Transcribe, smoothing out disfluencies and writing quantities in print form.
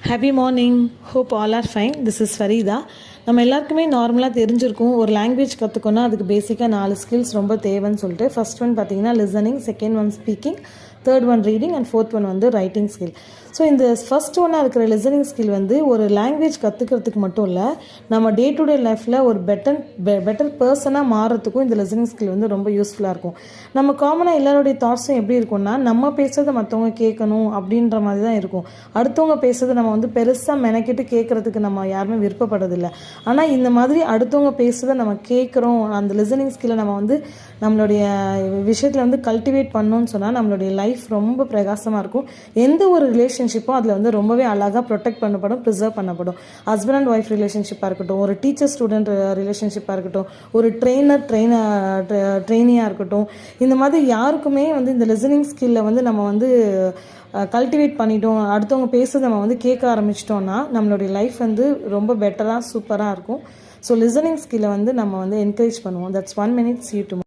Happy morning. Hope all are fine. This is Fareeda. நம்ம எல்லாருக்குமே நார்மலாக தெரிஞ்சிருக்கும், ஒரு லாங்குவேஜ் கற்றுக்கோன்னா அதுக்கு பேசிக்காக 4 ஸ்கில்ஸ் ரொம்ப தேவைன்னு சொல்லிட்டு. ஃபர்ஸ்ட் ஒன் பார்த்தீங்கன்னா listening, second one speaking, third one reading and fourth one வந்து ரைட்டிங் ஸ்கில். ஸோ இந்த ஃபர்ஸ்ட் ஒன்னாக இருக்கிற லிசனிங் ஸ்கில் வந்து ஒரு லாங்குவேஜ் கற்றுக்கிறதுக்கு மட்டும் இல்லை, நம்ம டே டு டே லைஃப்பில் ஒரு பெட்டர் பர்சனாக மாறுறதுக்கும் இந்த லிசனிங் ஸ்கில் வந்து ரொம்ப யூஸ்ஃபுல்லாக இருக்கும். நம்ம காமனாக எல்லாருடைய தாட்ஸும் எப்படி இருக்கும்னா, நம்ம பேசுறதை மற்றவங்க கேட்கணும் அப்படின்ற மாதிரி தான் இருக்கும். அடுத்தவங்க பேசுறதை நம்ம வந்து பெருசாக மெனக்கிட்டு கேட்குறதுக்கு நம்ம யாருமே விருப்பப்படுறதில்லை. ஆனால் இந்த மாதிரி அடுத்தவங்க பேசுறதை நம்ம கேட்குறோம், அந்த லிசனிங் ஸ்கில்லை நம்ம வந்து நம்மளுடைய விஷயத்தில் வந்து கல்டிவேட் பண்ணோன்னு சொன்னால் நம்மளுடைய லைஃப் ரொம்ப பிரகாசமாக இருக்கும். எந்த ஒரு ரிலேஷன்ஷிப்பும் அதில் வந்து ரொம்பவே அழகாக ப்ரொடெக்ட் பண்ணப்படும், ப்ரிசர்வ் பண்ணப்படும். ஹஸ்பண்ட் அண்ட் ஒய்ஃப் ரிலேஷன்ஷிப்பாக இருக்கட்டும், ஒரு டீச்சர் ஸ்டூடெண்ட் ரிலேஷன்ஷிப்பாக இருக்கட்டும், ஒரு ட்ரெயினியாக இருக்கட்டும், இந்த மாதிரி யாருக்குமே வந்து இந்த லிசனிங் ஸ்கில்லை வந்து நம்ம வந்து கல்டிவேட் பண்ணிட்டோம், அடுத்தவங்க பேசுறதை நம்ம வந்து கேட்க ஆரம்பிச்சிட்டோம்னா நம்மளுடைய லைஃப் வந்து ரொம்ப பெட்டராக சூப்பராக இருக்கும். ஸோ லிசனிங் ஸ்கில்லை வந்து நம்ம வந்து என்கரேஜ் பண்ணுவோம். That's 1 minute. See you tomorrow.